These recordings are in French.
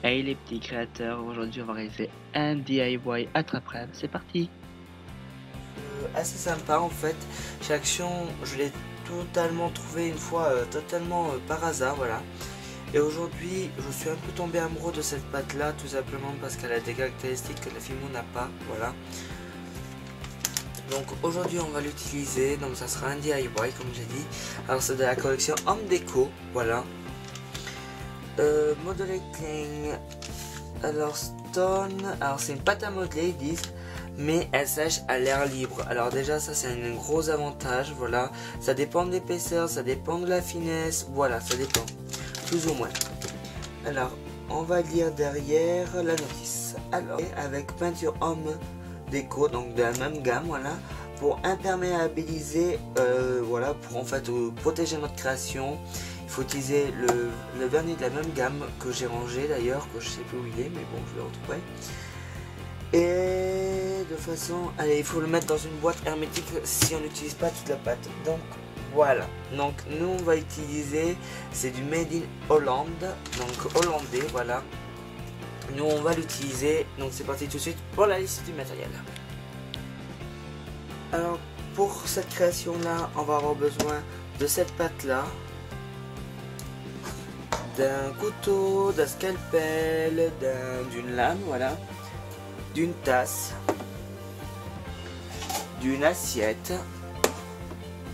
Hey les petits créateurs, aujourd'hui on va réaliser un DIY attrape-rêve, c'est parti. Assez sympa en fait. Chaque action, je l'ai totalement trouvé une fois, totalement par hasard, voilà. Et aujourd'hui, je suis un peu tombé amoureux de cette pâte là, tout simplement parce qu'elle a des caractéristiques que la Fimo n'a pas, voilà. Donc aujourd'hui, on va l'utiliser, donc ça sera un DIY comme j'ai dit. Alors c'est de la collection Home Déco, voilà. Modelating, alors Stone, alors c'est une pâte à modeler, ils disent, mais elle sèche à l'air libre. Alors déjà ça c'est un gros avantage, voilà. Ça dépend de l'épaisseur, ça dépend de la finesse, voilà, ça dépend, plus ou moins. Alors on va lire derrière la notice. Alors avec peinture Home Déco, donc de la même gamme, voilà, pour imperméabiliser, voilà, pour en fait protéger notre création. Il faut utiliser le vernis de la même gamme que j'ai rangé d'ailleurs, que je sais plus où il est, mais bon, je le retrouverai. Et de façon, allez, il faut le mettre dans une boîte hermétique si on n'utilise pas toute la pâte. Donc voilà. Donc nous on va utiliser, c'est du Made in Hollande, donc hollandais, voilà. Nous on va l'utiliser, donc c'est parti tout de suite pour la liste du matériel. Alors pour cette création là, on va avoir besoin de cette pâte là, d'un couteau, d'un scalpel, d'une lame, voilà, d'une tasse, d'une assiette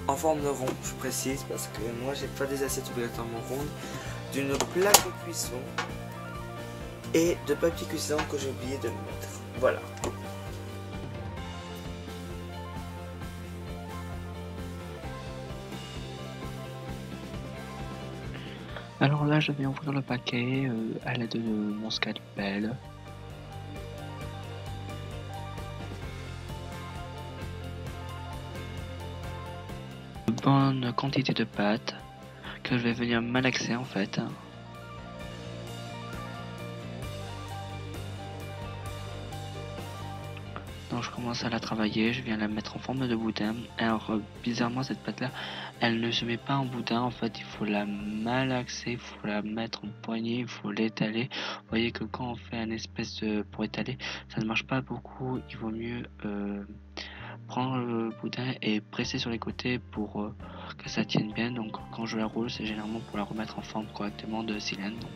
en forme de rond, je précise parce que moi j'ai pas des assiettes obligatoirement rondes, d'une plaque de cuisson et de papier cuisson que j'ai oublié de mettre. Voilà. Alors là je vais ouvrir le paquet à l'aide de mon scalpel. Une bonne quantité de pâte que je vais venir malaxer en fait. Donc je commence à la travailler, je viens la mettre en forme de boudin. Alors bizarrement cette pâte là, elle ne se met pas en boudin en fait, il faut la malaxer, il faut la mettre en poignée, il faut l'étaler. Vous voyez que quand on fait un espèce de pour étaler, ça ne marche pas beaucoup, il vaut mieux prendre le boudin et presser sur les côtés pour que ça tienne bien. Donc quand je la roule, c'est généralement pour la remettre en forme correctement de cylindre. Donc,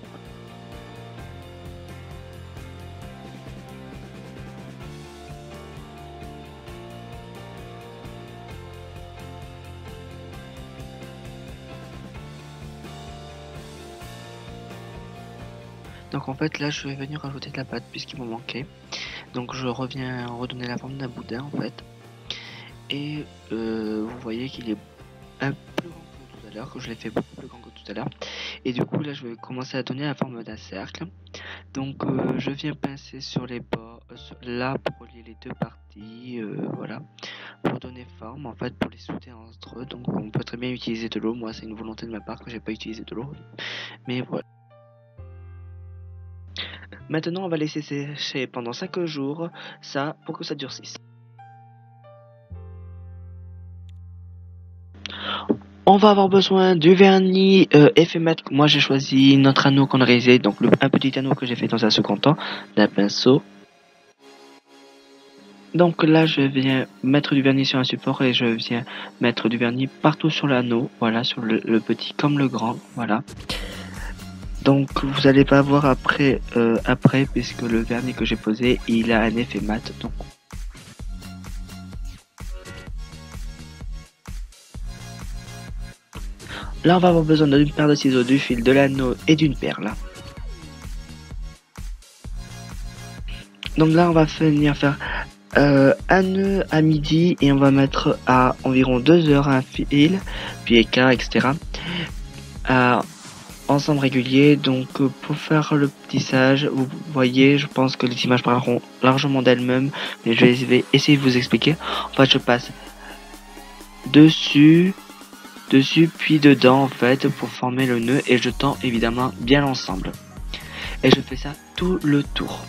donc en fait là je vais venir rajouter de la pâte puisqu'il m'en manquait. Donc je reviens redonner la forme d'un boudin en fait. Et vous voyez qu'il est un peu plus grand que tout à l'heure, que je l'ai fait beaucoup plus grand que tout à l'heure. Et du coup là je vais commencer à donner la forme d'un cercle. Donc je viens pincer sur les bords, là pour relier les deux parties, voilà, pour donner forme en fait, pour les souder entre eux. Donc on peut très bien utiliser de l'eau, moi c'est une volonté de ma part que j'ai pas utilisé de l'eau. Mais voilà. Maintenant on va laisser sécher pendant 5 jours ça pour que ça durcisse. On va avoir besoin du vernis effet mat. Moi j'ai choisi notre anneau qu'on a réalisé, donc un petit anneau que j'ai fait dans un second temps, d'un pinceau. Donc là je viens mettre du vernis sur un support et je viens mettre du vernis partout sur l'anneau, voilà, sur le petit comme le grand, voilà. Donc vous allez pas voir après, puisque le vernis que j'ai posé il a un effet mat. Donc là on va avoir besoin d'une paire de ciseaux, du fil, de l'anneau et d'une perle. Donc là on va venir faire un nœud à midi et on va mettre à environ 2 heures un fil, puis écart, etc. Ensemble régulier. Donc pour faire le tissage, vous voyez, je pense que les images parleront largement d'elles-mêmes, mais je vais essayer de vous expliquer. En fait, je passe dessus puis dedans en fait pour former le nœud et je tends évidemment bien l'ensemble. Et je fais ça tout le tour.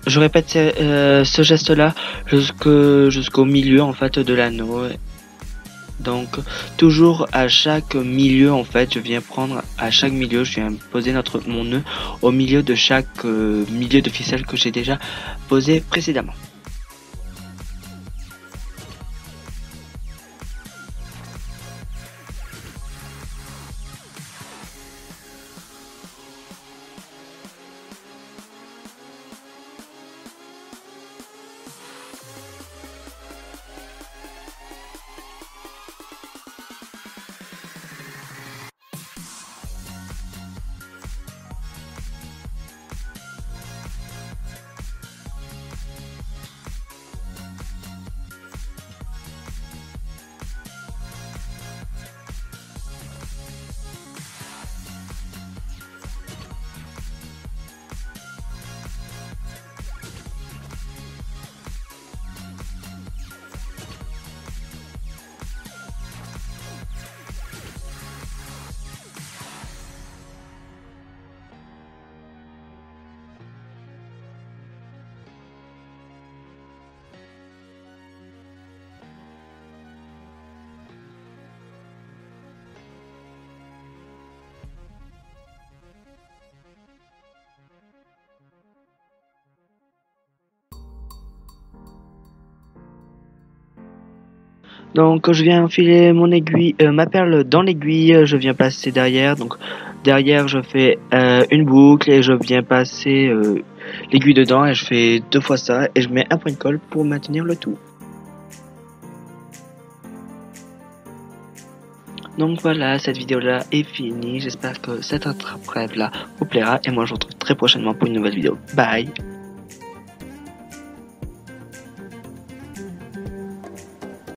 Je répète ce geste là jusqu'au milieu en fait de l'anneau. Donc toujours à chaque milieu en fait je viens prendre à chaque milieu, je viens poser mon nœud au milieu de chaque milieu de ficelle que j'ai déjà posé précédemment. Donc je viens enfiler mon aiguille, ma perle dans l'aiguille, je viens passer derrière. Donc derrière je fais une boucle et je viens passer l'aiguille dedans et je fais 2 fois ça et je mets un point de colle pour maintenir le tout. Donc voilà, cette vidéo là est finie. J'espère que cette attrape-rêve là vous plaira et moi je vous retrouve très prochainement pour une nouvelle vidéo. Bye.